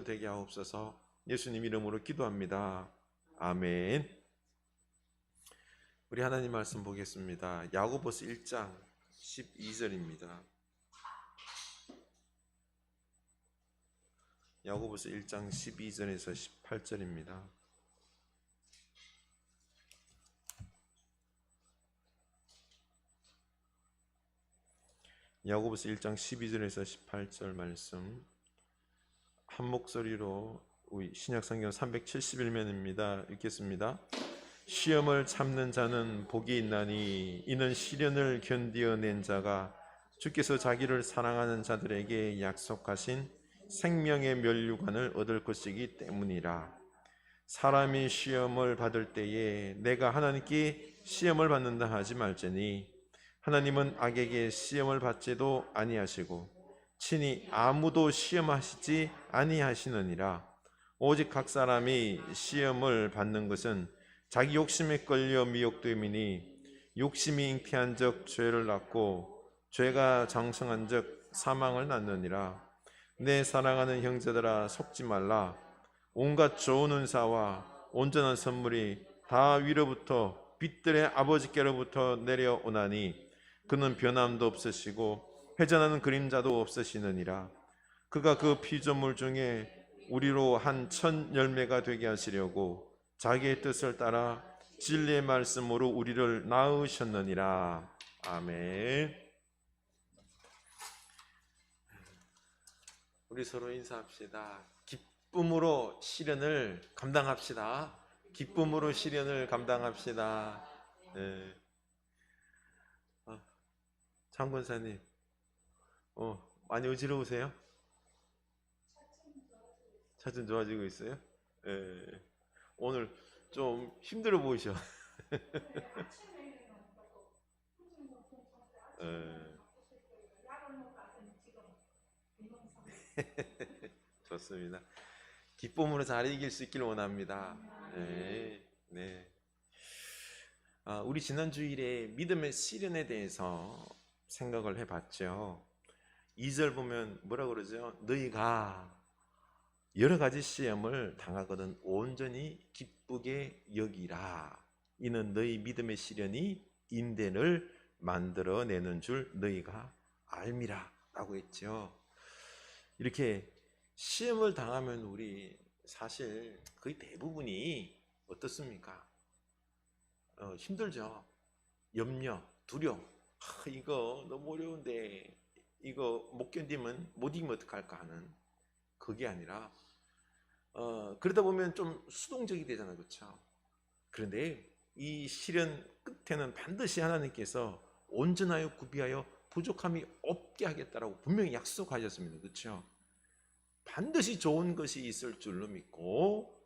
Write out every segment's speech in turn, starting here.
되게 하옵소서. 예수님 이름으로 기도합니다. 아멘. 우리 하나님 말씀 보겠습니다. 야고보서 1장 12절입니다. 야고보서 1장 12절에서 18절입니다. 야고보서 1장 12절에서 18절 말씀 한 목소리로 우리 신약성경 371면입니다. 읽겠습니다. 시험을 참는 자는 복이 있나니 이는 시련을 견디어낸 자가 주께서 자기를 사랑하는 자들에게 약속하신 생명의 면류관을 얻을 것이기 때문이라. 사람이 시험을 받을 때에 내가 하나님께 시험을 받는다 하지 말지니 하나님은 악에게 시험을 받지도 아니하시고 친히 아무도 시험하시지 아니하시느니라. 오직 각 사람이 시험을 받는 것은 자기 욕심에 끌려 미혹됨이니 욕심이 잉태한 적 죄를 낳고 죄가 장성한 적 사망을 낳느니라. 내 사랑하는 형제들아 속지 말라. 온갖 좋은 은사와 온전한 선물이 다 위로부터 빛들의 아버지께로부터 내려오나니 그는 변함도 없으시고 회전하는 그림자도 없으시느니라. 그가 그 피조물 중에 우리로 한 천 열매가 되게 하시려고 자기의 뜻을 따라 진리의 말씀으로 우리를 낳으셨느니라. 아멘. 우리 서로 인사합시다. 기쁨으로 시련을 감당합시다. 기쁨으로 시련을 감당합시다. 네. 장권사님, 많이 어지러우세요? 차츰 좋아지고 있어요? 네. 오늘 좀 힘들어 보이셔. 좋습니다. 기쁨으로 잘 이길 수 있기를 원합니다. 네, 네. 우리 지난 주일에 믿음의 시련에 대해서 생각을 해봤죠. 2절 보면 뭐라 그러죠? 너희가 여러 가지 시험을 당하거든 온전히 기쁘게 여기라. 이는 너희 믿음의 시련이 인내를 만들어내는 줄 너희가 알미라 라고 했죠. 이렇게 시험을 당하면 우리 사실 거의 대부분이 어떻습니까? 힘들죠. 염려, 두려움. 이거 너무 어려운데 이거 못 견디면 못 이기면 어떡할까 하는 그게 아니라 그러다 보면 좀 수동적이 되잖아요. 그렇죠? 그런데 이 시련 끝에는 반드시 하나님께서 온전하여 구비하여 부족함이 없게 하겠다라고 분명히 약속하셨습니다. 그렇죠? 반드시 좋은 것이 있을 줄로 믿고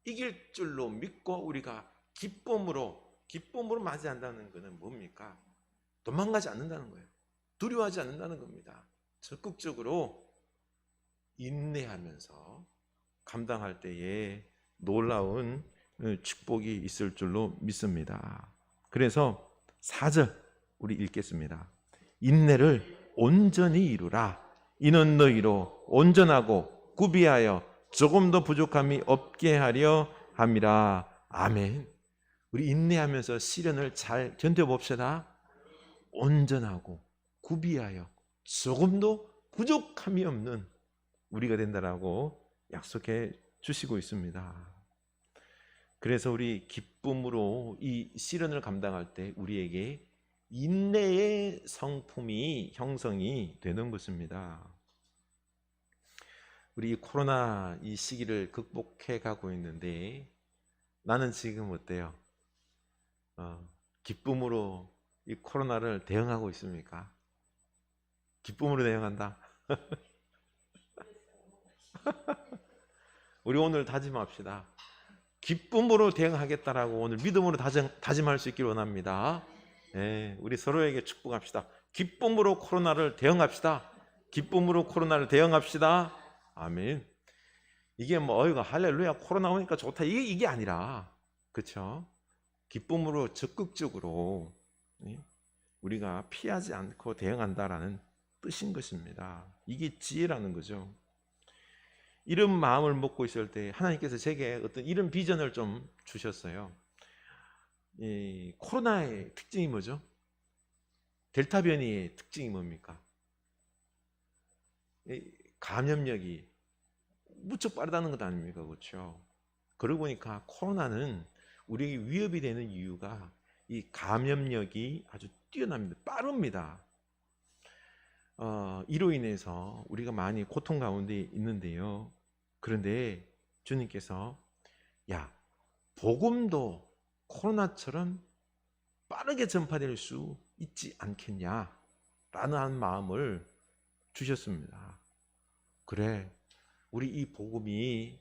이길 줄로 믿고 우리가 기쁨으로 맞이한다는 것은 뭡니까? 도망가지 않는다는 거예요. 두려워하지 않는다는 겁니다. 적극적으로 인내하면서 감당할 때에 놀라운 축복이 있을 줄로 믿습니다. 그래서 4절 우리 읽겠습니다. 인내를 온전히 이루라. 이는 너희로 온전하고 구비하여 조금도 부족함이 없게 하려 함이라. 아멘. 우리 인내하면서 시련을 잘 견뎌봅시다. 온전하고 구비하여 조금도 부족함이 없는 우리가 된다라고 약속해 주시고 있습니다. 그래서 우리 기쁨으로 이 시련을 감당할 때 우리에게 인내의 성품이 형성이 되는 것입니다. 우리 코로나 이 시기를 극복해 가고 있는데 나는 지금 어때요? 기쁨으로 이 코로나를 대응하고 있습니까? 기쁨으로 대응한다. 우리 오늘 다짐합시다. 기쁨으로 대응하겠다라고 오늘 믿음으로 다짐할 수 있기를 원합니다. 네, 우리 서로에게 축복합시다. 기쁨으로 코로나를 대응합시다. 기쁨으로 코로나를 대응합시다. 아멘. 이게 어이가 할렐루야 코로나 오니까 좋다 이게 아니라 그렇죠? 기쁨으로 적극적으로 우리가 피하지 않고 대응한다라는 뜻인 것입니다. 이게 지혜라는 거죠. 이런 마음을 먹고 있을 때 하나님께서 제게 어떤 이런 비전을 좀 주셨어요. 이 코로나의 특징이 뭐죠? 델타 변이의 특징이 뭡니까? 이 감염력이 무척 빠르다는 것 아닙니까? 그렇죠? 그러고 보니까 코로나는 우리에게 위협이 되는 이유가 이 감염력이 아주 뛰어납니다. 빠릅니다. 이로 인해서 우리가 많이 고통 가운데 있는데요. 그런데 주님께서 야, 복음도 코로나처럼 빠르게 전파될 수 있지 않겠냐? 라는 마음을 주셨습니다. 그래, 우리 이 복음이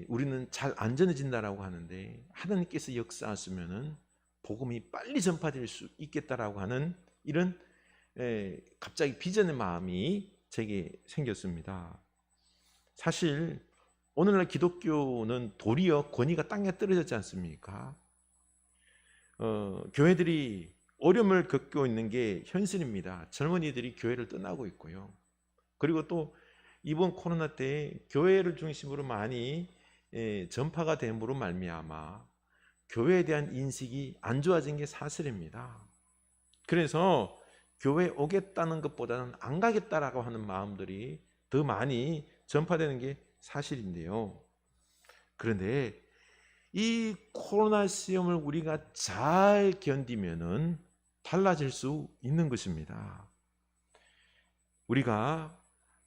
우리는 잘 안 전해진다라고 하는데 하나님께서 역사하시면은 복음이 빨리 전파될 수 있겠다라고 하는 이런 갑자기 비전의 마음이 제게 생겼습니다. 사실 오늘날 기독교는 도리어 권위가 땅에 떨어졌지 않습니까? 교회들이 어려움을 겪고 있는 게 현실입니다. 젊은이들이 교회를 떠나고 있고요. 그리고 또 이번 코로나 때 교회를 중심으로 많이 전파가 됨으로 말미암아 교회에 대한 인식이 안 좋아진 게 사실입니다. 그래서 교회 오겠다는 것보다는 안 가겠다라고 하는 마음들이 더 많이 전파되는 게 사실인데요. 그런데 이 코로나 시험을 우리가 잘 견디면은 달라질 수 있는 것입니다. 우리가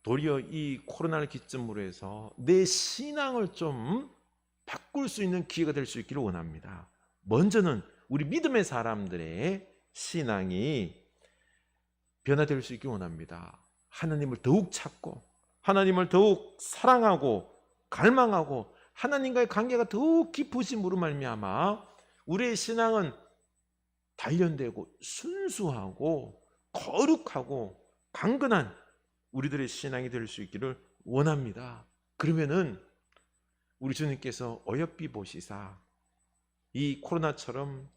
도리어 이 코로나를 기점으로 해서 내 신앙을 좀 바꿀 수 있는 기회가 될 수 있기를 원합니다. 먼저는 우리 믿음의 사람들의 신앙이 변화될 수 있기 원합니다. 하나님을 더욱 찾고 하나님을 더욱 사랑하고 갈망하고 하나님과의 관계가 더욱 깊어짐으로 말미암아 우리의 신앙은 단련되고 순수하고 거룩하고 강건한 우리들의 신앙이 될 수 있기를 원합니다. 그러면은 우리 주님께서 어여삐 보시사 이 코로나처럼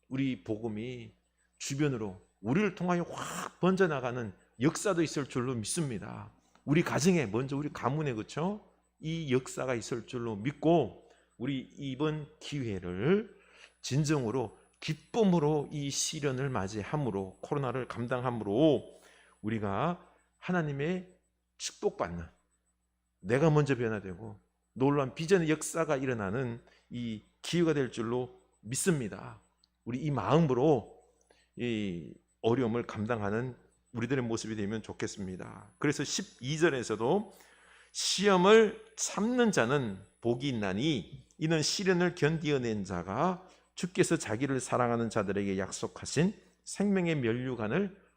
우리 복음이 주변으로 우리를 통하여 확 번져나가는 역사도 있을 줄로 믿습니다. 우리 가정에 먼저 우리 가문에 그렇죠? 이 역사가 있을 줄로 믿고 우리 이번 기회를 진정으로 기쁨으로 이 시련을 맞이함으로 코로나를 감당함으로 우리가 하나님의 축복받는 내가 먼저 변화되고 놀라운 비전의 역사가 일어나는 이 기회가 될 줄로 믿습니다. 우리 이 마음으로 이 어려움을 감당하는 우리들의 모습이 되면 좋겠습니다. 그래서 12절에서도 시험을 참는 자는 복이 있나니 이는 시련을 견디어낸 자가 주께서 자기를 사랑하는 자들에게 약속하신 생명의 면류관을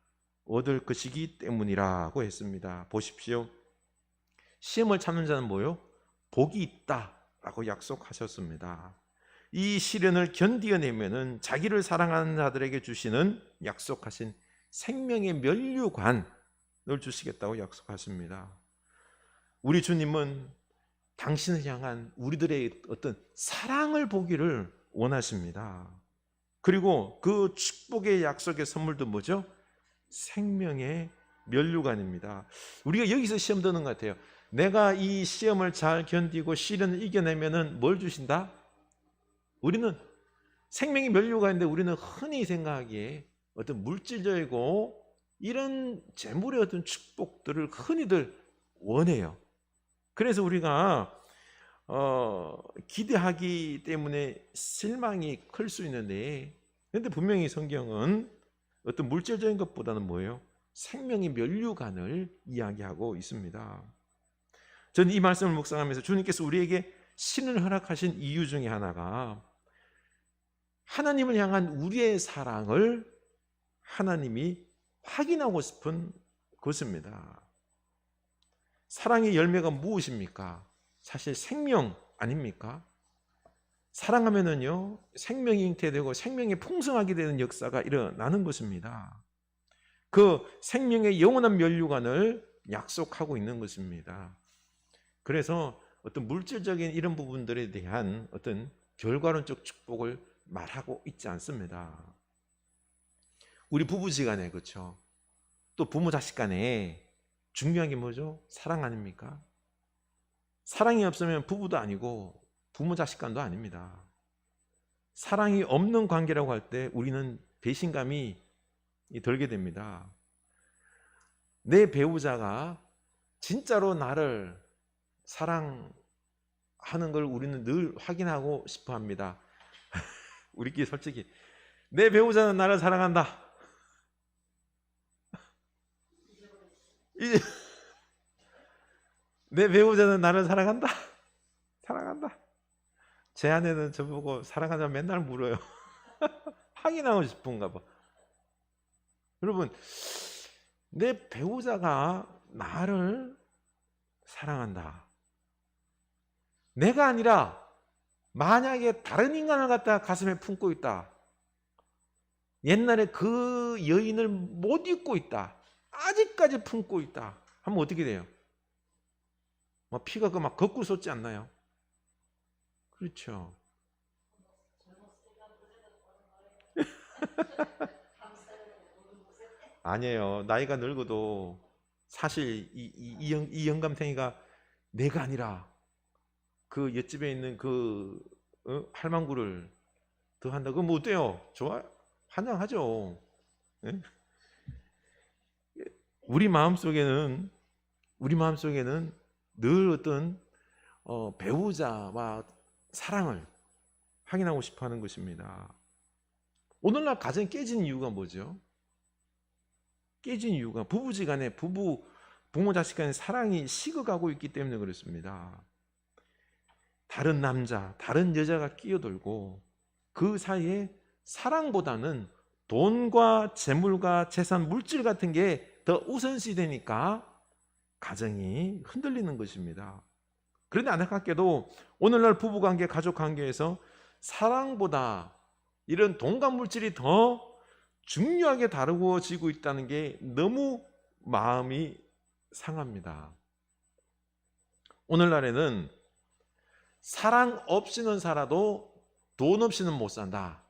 얻을 것이기 때문이라고 했습니다. 보십시오. 시험을 참는 자는 뭐요? 복이 있다라고 약속하셨습니다. 이 시련을 견디어내면은 자기를 사랑하는 자들에게 주시는 약속하신 생명의 면류관을 주시겠다고 약속하십니다. 우리 주님은 당신을 향한 우리들의 어떤 사랑을 보기를 원하십니다. 그리고 그 축복의 약속의 선물도 뭐죠? 생명의 면류관입니다. 우리가 여기서 시험 드는 것 같아요. 내가 이 시험을 잘 견디고 시련을 이겨내면은 뭘 주신다? 우리는 생명의 면류관인데 우리는 흔히 생각하기에 어떤 물질적이고 이런 재물의 어떤 축복들을 흔히들 원해요. 그래서 우리가 기대하기 때문에 실망이 클 수 있는데, 그런데 분명히 성경은 어떤 물질적인 것보다는 뭐예요? 생명의 면류관을 이야기하고 있습니다. 저는 이 말씀을 묵상하면서 주님께서 우리에게 신을 허락하신 이유 중에 하나가 하나님을 향한 우리의 사랑을 하나님이 확인하고 싶은 것입니다. 사랑의 열매가 무엇입니까? 사실 생명 아닙니까? 사랑하면은요, 생명이 잉태되고 생명이 풍성하게 되는 역사가 일어나는 것입니다. 그 생명의 영원한 면류관을 약속하고 있는 것입니다. 그래서 어떤 물질적인 이런 부분들에 대한 어떤 결과론적 축복을 말하고 있지 않습니다. 우리 부부지간에 그렇죠. 또 부모 자식 간에 중요한 게 뭐죠? 사랑 아닙니까? 사랑이 없으면 부부도 아니고 부모 자식 간도 아닙니다. 사랑이 없는 관계라고 할 때 우리는 배신감이 들게 됩니다. 내 배우자가 진짜로 나를 사랑하는 걸 우리는 늘 확인하고 싶어 합니다. 우리끼리 솔직히 내 배우자는 나를 사랑한다. 내 배우자는 나를 사랑한다. 사랑한다. 제 아내는 저보고 사랑하자 맨날 물어요. 확인하고 싶은가 봐. 여러분, 내 배우자가 나를 사랑한다. 내가 아니라 만약에 다른 인간을 갖다가 가슴에 품고 있다. 옛날에 그 여인을 못 잊고 있다. 아직까지 품고 있다. 하면 어떻게 돼요? 피가 막 거꾸로 솟지 않나요? 그렇죠. 아니에요. 나이가 늙어도 사실 이 영감탱이가 내가 아니라 그 옆집에 있는 그 할망구를 더 한다. 그럼 뭐 어때요? 좋아? 환영하죠. 네? 우리 마음속에는 늘 어떤 배우자와 사랑을 확인하고 싶어하는 것입니다. 오늘날 가정이 깨진 이유가 뭐죠? 깨진 이유가 부부지간에 부모 자식 간의 사랑이 식어가고 있기 때문에 그렇습니다. 다른 남자, 다른 여자가 끼어들고 그 사이에 사랑보다는 돈과 재물과 재산, 물질 같은 게 더 우선시 되니까 가정이 흔들리는 것입니다. 그런데 안타깝게도 오늘날 부부관계, 가족관계에서 사랑보다 이런 돈과 물질이 더 중요하게 다루어지고 있다는 게 너무 마음이 상합니다. 오늘날에는 사랑 없이는 살아도 돈 없이는 못 산다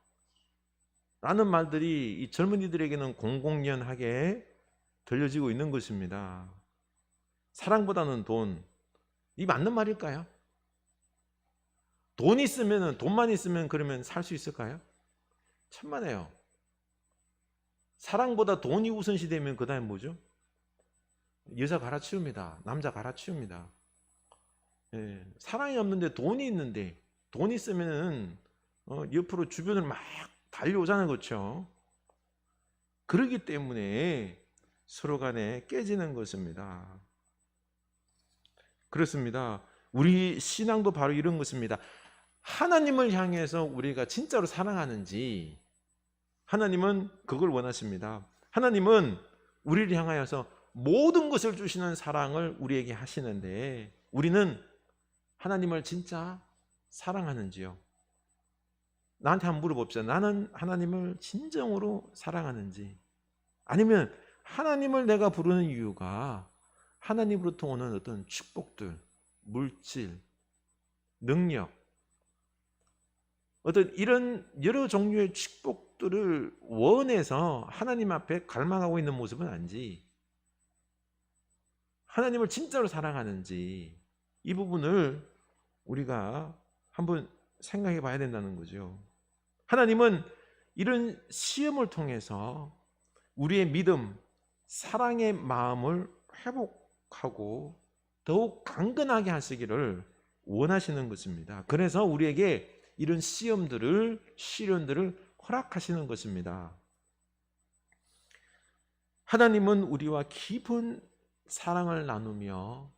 라는 말들이 이 젊은이들에게는 공공연하게 들려지고 있는 것입니다. 사랑보다는 돈, 이 맞는 말일까요? 돈만 있으면 그러면 살 수 있을까요? 천만에요. 사랑보다 돈이 우선시 되면 그 다음에 뭐죠? 여자 갈아치웁니다. 남자 갈아치웁니다. 예, 사랑이 없는데 돈이 있는데 돈 있으면은 옆으로 주변을 막 달려오잖아요. 그렇죠? 그러기 때문에 서로 간에 깨지는 것입니다. 그렇습니다. 우리 신앙도 바로 이런 것입니다. 하나님을 향해서 우리가 진짜로 사랑하는지 하나님은 그걸 원하십니다. 하나님은 우리를 향하여서 모든 것을 주시는 사랑을 우리에게 하시는데 우리는 하나님을 진짜 사랑하는지요? 나한테 한번 물어봅시다. 나는 하나님을 진정으로 사랑하는지, 아니면 하나님을 내가 부르는 이유가 하나님으로부터 오는 어떤 축복들, 물질, 능력, 어떤 이런 여러 종류의 축복들을 원해서 하나님 앞에 갈망하고 있는 모습은 아닌지, 하나님을 진짜로 사랑하는지, 이 부분을 우리가 한번 생각해 봐야 된다는 거죠. 하나님은 이런 시험을 통해서 우리의 믿음, 사랑의 마음을 회복하고 더욱 강건하게 하시기를 원하시는 것입니다. 그래서 우리에게 이런 시련들을 허락하시는 것입니다. 하나님은 우리와 깊은 사랑을 나누며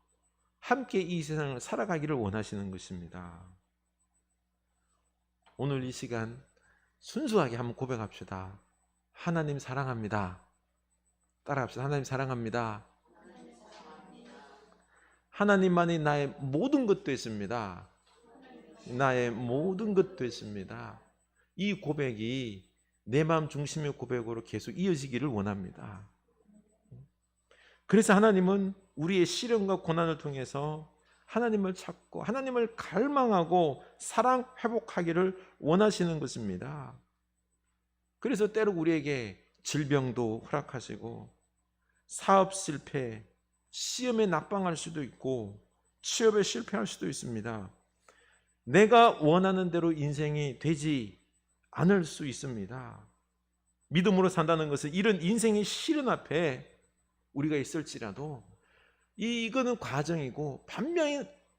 함께 이 세상을 살아가기를 원하시는 것입니다. 오늘 이 시간 순수하게 한번 고백합시다. 하나님 사랑합니다. 따라합시다. 하나님 사랑합니다. 하나님만이 나의 모든 것 됐습니다. 나의 모든 것 됐습니다. 이 고백이 내 마음 중심의 고백으로 계속 이어지기를 원합니다. 그래서 하나님은 우리의 시련과 고난을 통해서 하나님을 찾고 하나님을 갈망하고 사랑 회복하기를 원하시는 것입니다. 그래서 때로 우리에게 질병도 허락하시고 사업 실패, 시험에 낙방할 수도 있고 취업에 실패할 수도 있습니다. 내가 원하는 대로 인생이 되지 않을 수 있습니다. 믿음으로 산다는 것은 이런 인생의 시련 앞에 우리가 있을지라도 이거는 과정이고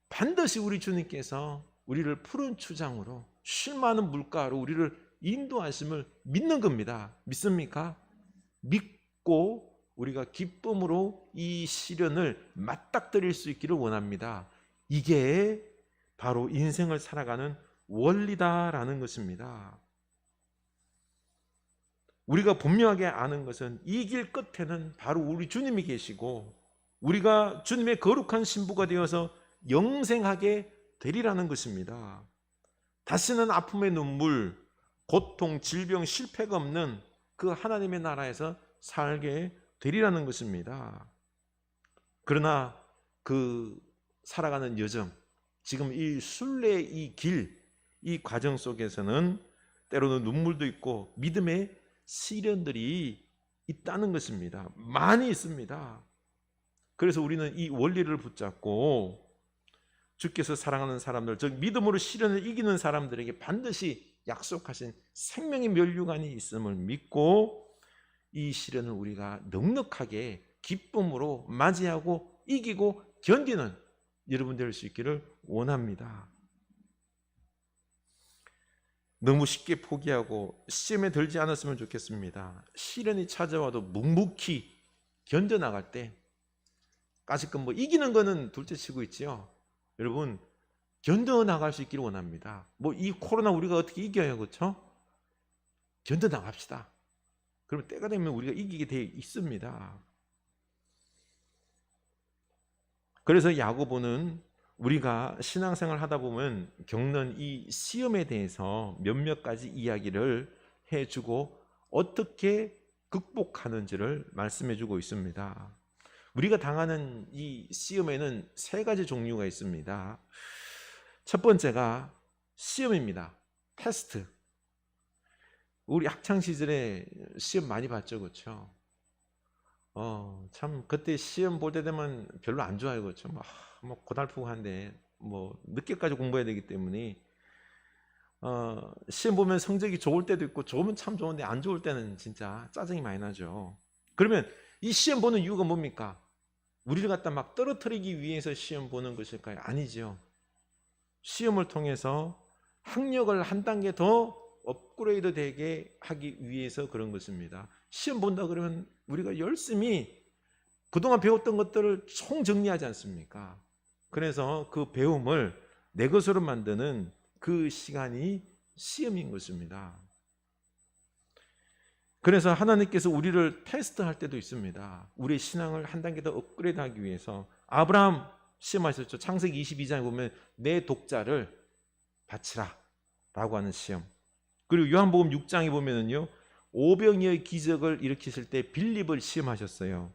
반드시 우리 주님께서 우리를 푸른 추장으로 쉴 많은 물가로 우리를 인도하심을 믿는 겁니다. 믿습니까? 믿고 우리가 기쁨으로 이 시련을 맞닥뜨릴 수 있기를 원합니다. 이게 바로 인생을 살아가는 원리다라는 것입니다. 우리가 분명하게 아는 것은 이 길 끝에는 바로 우리 주님이 계시고 우리가 주님의 거룩한 신부가 되어서 영생하게 되리라는 것입니다. 다시는 아픔의 눈물, 고통, 질병, 실패가 없는 그 하나님의 나라에서 살게 되리라는 것입니다. 그러나 그 살아가는 여정, 지금 이 순례의 이 길, 이 과정 속에서는 때로는 눈물도 있고 믿음의 시련들이 있다는 것입니다. 많이 있습니다. 그래서 우리는 이 원리를 붙잡고 주께서 사랑하는 사람들, 즉 믿음으로 시련을 이기는 사람들에게 반드시 약속하신 생명의 면류관이 있음을 믿고 이 시련을 우리가 넉넉하게 기쁨으로 맞이하고 이기고 견디는 여러분 될 수 있기를 원합니다. 너무 쉽게 포기하고 시험에 들지 않았으면 좋겠습니다. 시련이 찾아와도 묵묵히 견뎌나갈 때 까짓 뭐 이기는 거는 둘째치고 있지요. 여러분 견뎌나갈 수 있기를 원합니다. 뭐 이 코로나 우리가 어떻게 이겨요, 그렇죠? 견뎌나갑시다. 그러면 때가 되면 우리가 이기게 돼 있습니다. 그래서 야고보는 우리가 신앙생활 하다 보면 겪는 이 시험에 대해서 몇몇 가지 이야기를 해주고 어떻게 극복하는지를 말씀해주고 있습니다. 우리가 당하는 이 시험에는 세 가지 종류가 있습니다. 첫 번째가 시험입니다. 테스트. 우리 학창 시절에 시험 많이 봤죠, 그렇죠? 참 그때 시험 볼 때 되면 별로 안 좋아요, 그렇죠? 뭐 고달프고 한데 뭐 늦게까지 공부해야 되기 때문에 시험 보면 성적이 좋을 때도 있고 좋으면 참 좋은데 안 좋을 때는 진짜 짜증이 많이 나죠. 그러면 이 시험 보는 이유가 뭡니까? 우리를 갖다 막 떨어뜨리기 위해서 시험 보는 것일까요? 아니죠. 시험을 통해서 학력을 한 단계 더 업그레이드 되게 하기 위해서 그런 것입니다. 시험 본다 그러면 우리가 열심히 그동안 배웠던 것들을 총정리하지 않습니까? 그래서 그 배움을 내 것으로 만드는 그 시간이 시험인 것입니다. 그래서 하나님께서 우리를 테스트할 때도 있습니다. 우리의 신앙을 한 단계 더 업그레이드하기 위해서. 아브라함 시험하셨죠. 창세기 22장에 보면 내 독자를 바치라 라고 하는 시험. 그리고 요한복음 6장에 보면은요, 오병이어의 기적을 일으키실 때 빌립을 시험하셨어요.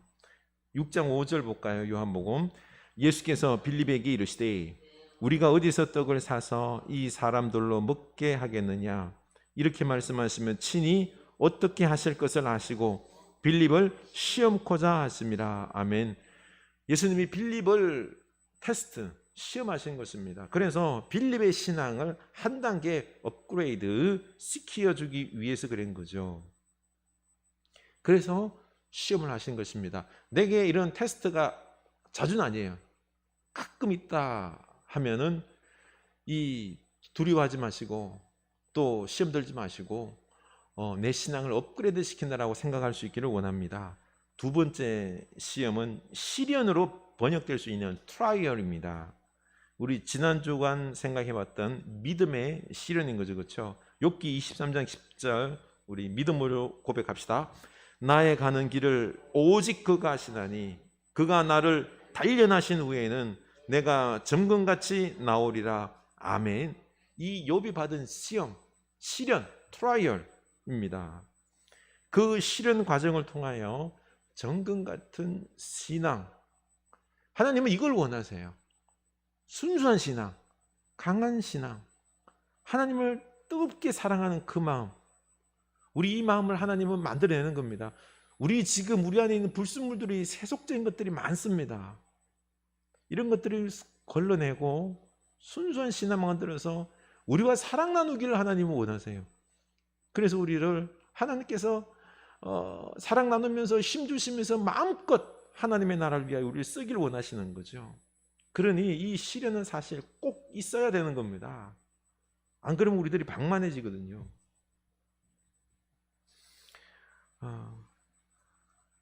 6장 5절 볼까요? 요한복음. 예수께서 빌립에게 이르시되 우리가 어디서 떡을 사서 이 사람들로 먹게 하겠느냐, 이렇게 말씀하시면 친히 어떻게 하실 것을 아시고 빌립을 시험코자 하심이라. 아멘. 예수님이 빌립을 테스트, 시험하신 것입니다. 그래서 빌립의 신앙을 한 단계 업그레이드 시켜주기 위해서 그런 거죠. 그래서 시험을 하신 것입니다. 내게 이런 테스트가 자주는 아니에요. 가끔 있다 하면은 이 두려워하지 마시고 또 시험 들지 마시고 내 신앙을 업그레이드 시킨다라고 생각할 수 있기를 원합니다. 두 번째 시험은 시련으로 번역될 수 있는 트라이얼입니다. 우리 지난 주간 생각해봤던 믿음의 시련인 거죠, 그렇죠? 욥기 23장 10절 우리 믿음으로 고백합시다. 나의 가는 길을 오직 그가 아시나니 그가 나를 단련하신 후에는 내가 정금같이 나오리라. 아멘. 이 욥이 받은 시험, 시련, 트라이얼입니다. 그 시련 과정을 통하여 정금 같은 신앙, 하나님은 이걸 원하세요. 순수한 신앙, 강한 신앙, 하나님을 뜨겁게 사랑하는 그 마음, 우리 이 마음을 하나님은 만들어내는 겁니다. 우리 지금 우리 안에 있는 불순물들이 세속적인 것들이 많습니다. 이런 것들을 걸러내고 순수한 신앙만 들어서 우리와 사랑 나누기를 하나님은 원하세요. 그래서 우리를 하나님께서 사랑 나누면서 힘 주시면서 마음껏 하나님의 나라를 위하여 우리를 쓰기를 원하시는 거죠. 그러니 이 시련은 사실 꼭 있어야 되는 겁니다. 안 그러면 우리들이 방만해지거든요.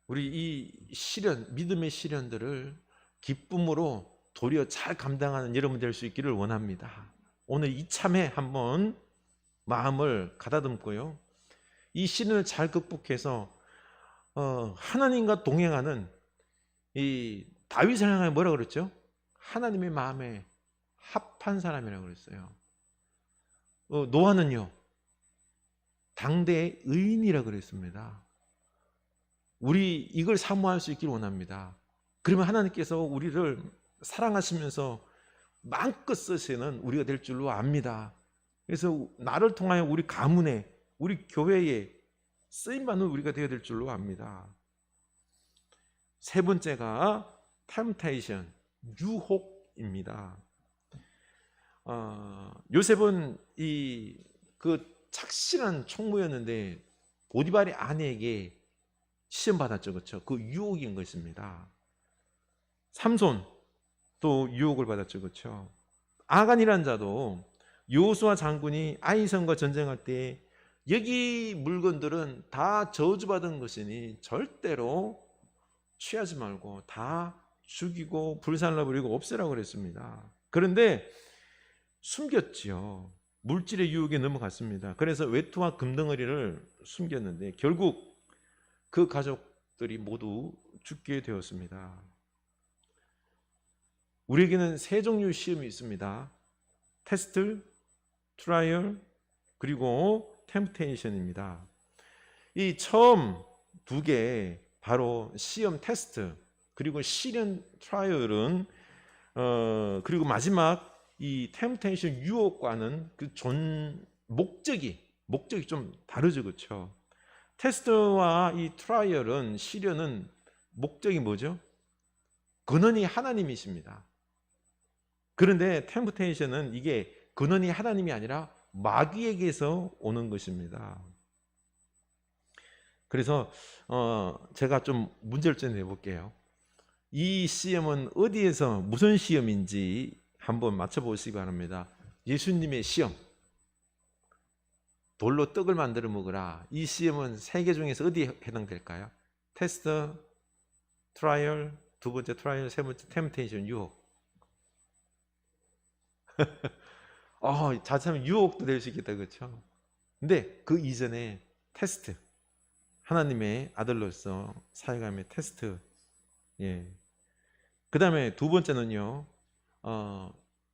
우리 이 시련, 믿음의 시련들을 기쁨으로 도리어 잘 감당하는 여러분 될 수 있기를 원합니다. 오늘 이참에 한번 마음을 가다듬고요, 이 시련을 잘 극복해서 하나님과 동행하는 이 다윗을 향해 뭐라 그랬죠? 하나님의 마음에 합한 사람이라고 그랬어요. 노아는요, 당대의 의인이라고 그랬습니다. 우리 이걸 사모할 수 있기를 원합니다. 그러면 하나님께서 우리를 사랑하시면서 마음껏 쓰시는 우리가 될 줄로 압니다. 그래서 나를 통하여 우리 가문에, 우리 교회에 쓰임받는 우리가 되어야 될 줄로 압니다. 세 번째가 temptation, 유혹입니다. 요셉은 그 착실한 총무였는데 보디발의 아내에게 시험 받았죠, 그렇죠? 그 유혹인 것입니다. 삼손 또 유혹을 받았죠, 그렇죠? 아간이라는 자도 여호수아 장군이 아이성과 전쟁할 때 여기 물건들은 다 저주받은 것이니 절대로 취하지 말고 다 죽이고 불살라버리고 없애라고 그랬습니다. 그런데 숨겼지요. 물질의 유혹에 넘어갔습니다. 그래서 외투와 금덩어리를 숨겼는데 결국 그 가족들이 모두 죽게 되었습니다. 우리에게는 세 종류의 시험이 있습니다. 테스트, 트라이얼, 그리고 템프테이션입니다. 이 처음 두 개, 바로 시험 테스트, 그리고 시련 트라이얼은 그리고 마지막 이 템프테이션 유혹과는 그 목적이 좀 다르죠, 그렇죠? 테스트와 이 트라이얼은, 시련은 목적이 뭐죠? 근원이 하나님이십니다. 그런데 템프테이션은 이게 근원이 하나님이 아니라 마귀에게서 오는 것입니다. 그래서 제가 좀 문제를 좀 내볼게요. 이 시험은 어디에서 무슨 시험인지 한번 맞춰보시기 바랍니다. 예수님의 시험, 돌로 떡을 만들어 먹으라. 이 시험은 세 개 중에서 어디에 해당될까요? 테스트, 트라이얼, 두 번째 트라이얼, 세 번째 템프테이션, 유혹. 자칫하면 유혹도 될 수 있겠다, 그렇죠? 근데 그 이전에 테스트, 하나님의 아들로서 사역함의 테스트. 예. 그 다음에 두 번째는요,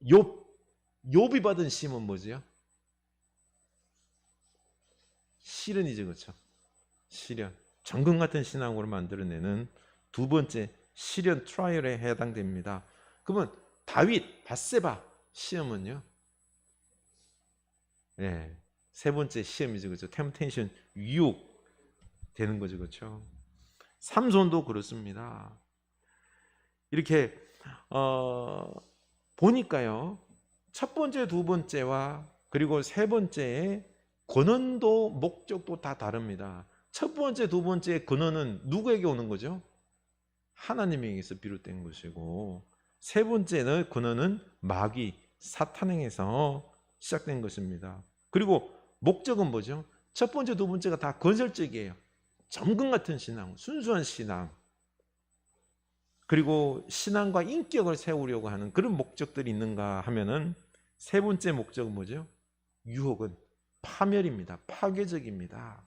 욥이 받은 시험은 뭐죠? 시련이죠, 그렇죠? 시련. 정금 같은 신앙으로 만들어내는 두 번째 시련 트라이얼에 해당됩니다. 그러면 다윗, 밧세바 시험은요? 예, 세 번째 시험이죠, 그렇죠? 템프테이션, 유혹 되는 거죠, 그렇죠? 삼손도 그렇습니다. 이렇게 보니까요, 첫 번째, 두 번째와 그리고 세 번째의 근원도 목적도 다 다릅니다. 첫 번째, 두 번째의 근원은 누구에게 오는 거죠? 하나님에게서 비롯된 것이고, 세 번째는 근원은 마귀, 사탄에게서 시작된 것입니다. 그리고 목적은 뭐죠? 첫 번째, 두 번째가 다 건설적이에요. 정금 같은 신앙, 순수한 신앙, 그리고 신앙과 인격을 세우려고 하는 그런 목적들이 있는가 하면은, 세 번째 목적은 뭐죠? 유혹은 파멸입니다. 파괴적입니다.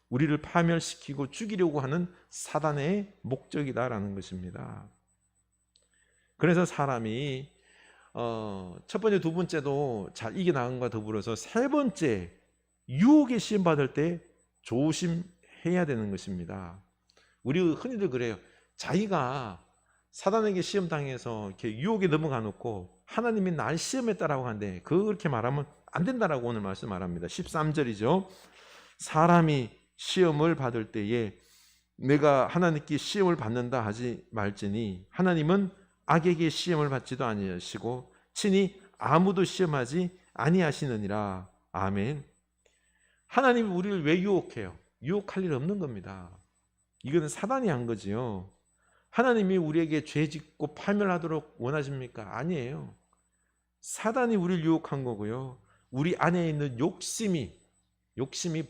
우리를 파멸시키고 죽이려고 하는 사단의 목적이다라는 것입니다. 그래서 사람이 첫 번째, 두 번째도 잘 이겨나간 것과 더불어서 세 번째 유혹에 시험받을 때 조심해야 되는 것입니다. 우리 흔히들 그래요. 자기가 사단에게 시험당해서 이렇게 유혹에 넘어가 놓고 하나님이 날 시험했다라고 하는데, 그렇게 말하면 안 된다라고 오늘 말씀 말합니다. 13절이죠. 사람이 시험을 받을 때에 내가 하나님께 시험을 받는다 하지 말지니 하나님은 악에게 시험을 받지도 아니하시고 친히 아무도 시험하지 아니하시느니라. 아멘. 하나님이 우리를 왜 유혹해요? 유혹할 일 없는 겁니다. 이거는 사단이 한 거지요. 하나님이 우리에게 죄 짓고 파멸하도록 원하십니까? 아니에요. 사단이 우리를 유혹한 거고요. 우리 안에 있는 욕심이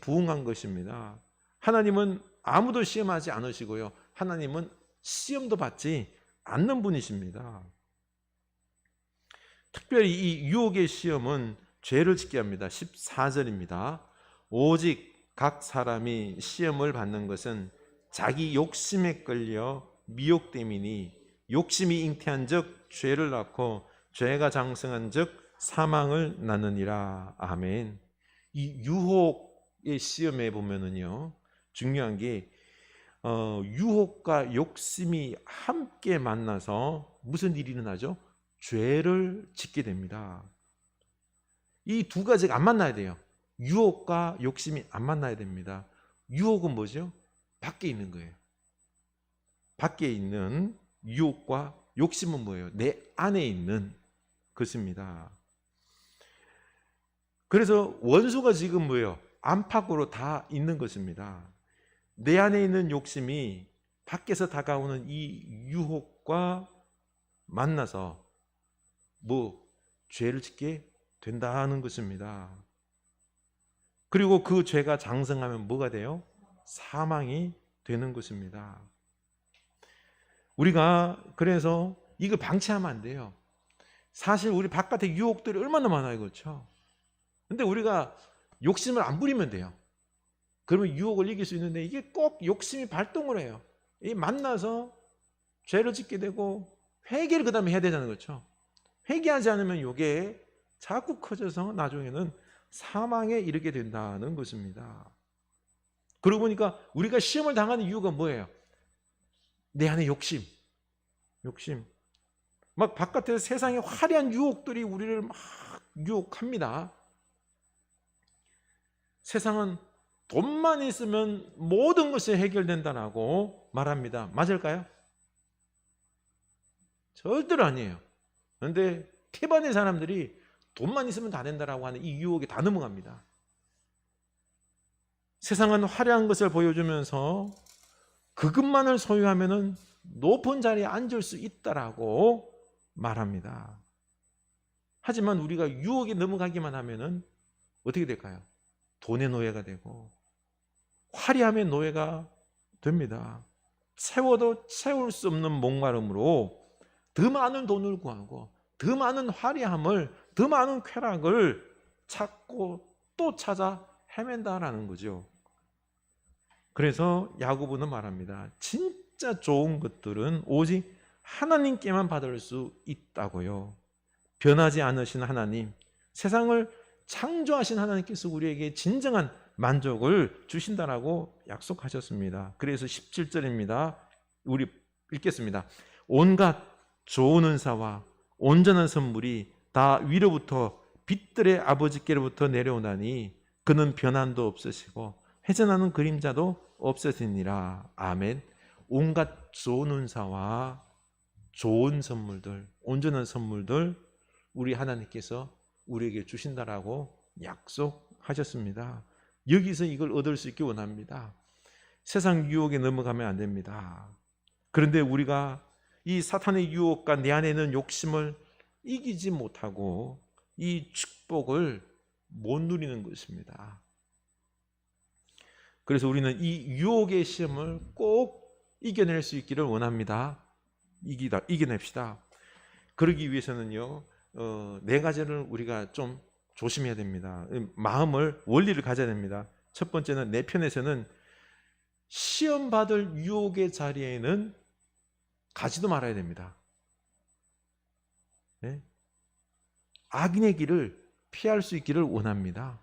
부응한 것입니다. 하나님은 아무도 시험하지 않으시고요. 하나님은 시험도 받지 않는 분이십니다. 특별히 이 유혹의 시험은 죄를 짓게 합니다. 14절입니다. 오직 각 사람이 시험을 받는 것은 자기 욕심에 끌려 미혹됨이니 욕심이 잉태한 즉 죄를 낳고 죄가 장성한 즉 사망을 낳느니라. 아멘. 이 유혹의 시험에 보면은요, 중요한 게 유혹과 욕심이 함께 만나서 무슨 일이 일어나죠? 죄를 짓게 됩니다. 이 두 가지가 안 만나야 돼요. 유혹과 욕심이 안 만나야 됩니다. 유혹은 뭐죠? 밖에 있는 거예요. 밖에 있는 유혹과 욕심은 뭐예요? 내 안에 있는 것입니다. 그래서 원수가 지금 뭐예요? 안팎으로 다 있는 것입니다. 내 안에 있는 욕심이 밖에서 다가오는 이 유혹과 만나서 죄를 짓게 된다는 것입니다. 그리고 그 죄가 장성하면 뭐가 돼요? 사망이 되는 것입니다. 우리가 그래서 이거 방치하면 안 돼요. 사실 우리 바깥에 유혹들이 얼마나 많아요, 그렇죠? 근데 우리가 욕심을 안 부리면 돼요. 그러면 유혹을 이길 수 있는데 이게 꼭 욕심이 발동을 해요. 이 만나서 죄를 짓게 되고 회개를 그 다음에 해야 되잖아요, 그렇죠? 회개하지 않으면 이게 자꾸 커져서 나중에는 사망에 이르게 된다는 것입니다. 그러고 보니까 우리가 시험을 당하는 이유가 뭐예요? 내 안에 욕심. 막 바깥에서 세상의 화려한 유혹들이 우리를 막 유혹합니다. 세상은 돈만 있으면 모든 것이 해결된다라고 말합니다. 맞을까요? 절대로 아니에요. 그런데 태반의 사람들이 돈만 있으면 다 된다라고 하는 이 유혹에 다 넘어갑니다. 세상은 화려한 것을 보여주면서 그것만을 소유하면은 높은 자리에 앉을 수 있다라고 말합니다. 하지만 우리가 유혹에 넘어가기만 하면은 어떻게 될까요? 돈의 노예가 되고 화려함의 노예가 됩니다. 채워도 채울 수 없는 목마름으로 더 많은 돈을 구하고 더 많은 화려함을, 더 많은 쾌락을 찾고 또 찾아 헤맨다라는 거죠. 그래서 야고보는 말합니다. 진짜 좋은 것들은 오직 하나님께만 받을 수 있다고요. 변하지 않으신 하나님, 세상을 창조하신 하나님께서 우리에게 진정한 만족을 주신다라고 약속하셨습니다. 그래서 17절입니다. 우리 읽겠습니다. 온갖 좋은 은사와 온전한 선물이 다 위로부터 빛들의 아버지께로부터 내려오나니 그는 변함도 없으시고 회전하는 그림자도 없으시니라. 아멘. 온갖 좋은 은사와 좋은 선물들, 온전한 선물들 우리 하나님께서 우리에게 주신다라고 약속하셨습니다. 여기서 이걸 얻을 수 있기 원합니다. 세상 유혹에 넘어가면 안 됩니다. 그런데 우리가 이 사탄의 유혹과 내 안에 있는 욕심을 이기지 못하고 이 축복을 못 누리는 것입니다. 그래서 우리는 이 유혹의 시험을 꼭 이겨낼 수 있기를 원합니다. 이겨냅시다. 그러기 위해서는요, 네 가지를 우리가 좀 조심해야 됩니다. 원리를 가져야 됩니다. 첫 번째는 내 편에서는 시험 받을 유혹의 자리에는 가지도 말아야 됩니다. 네? 악인의 길을 피할 수 있기를 원합니다.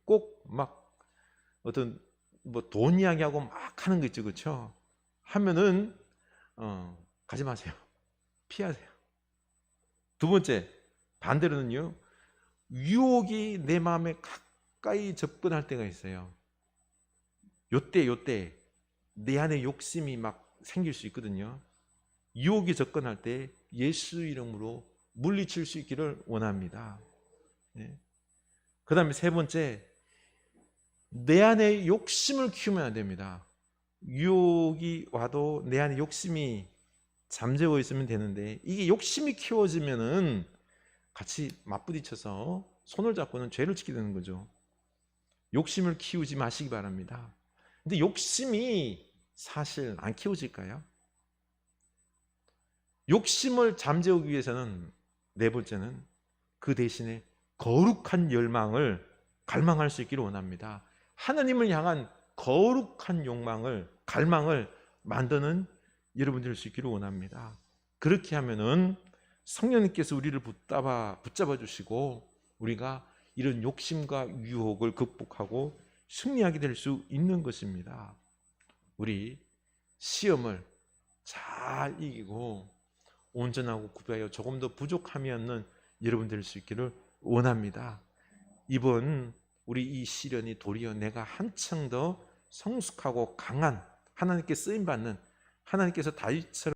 꼭 막 어떤 돈 이야기하고 막 하는 거 있죠, 그렇죠? 하면은 가지 마세요. 피하세요. 두 번째, 반대로는요, 유혹이 내 마음에 가까이 접근할 때가 있어요. 요때 내 안에 욕심이 막 생길 수 있거든요. 유혹이 접근할 때 예수 이름으로 물리칠 수 있기를 원합니다. 그 다음에 세 번째, 내 안에 욕심을 키우면 안 됩니다. 유혹이 와도 내 안에 욕심이 잠재워 있으면 되는데, 이게 욕심이 키워지면은 같이 맞부딪혀서 손을 잡고는 죄를 짓게 되는 거죠. 욕심을 키우지 마시기 바랍니다. 근데 욕심이 사실 안 키워질까요? 욕심을 잠재우기 위해서는 네 번째는 그 대신에 거룩한 열망을 갈망할 수 있기를 원합니다. 하나님을 향한 거룩한 욕망을, 갈망을 만드는 여러분들 수 있기를 원합니다. 그렇게 하면은 성령님께서 우리를 붙잡아 주시고 우리가 이런 욕심과 유혹을 극복하고 승리하게 될 수 있는 것입니다. 우리 시험을 잘 이기고 온전하고 구별하여 조금 더 부족함이 없는 여러분 될 수 있기를 원합니다. 이번 우리 이 시련이 도리어 내가 한층 더 성숙하고 강한, 하나님께 쓰임받는, 하나님께서 다윗처럼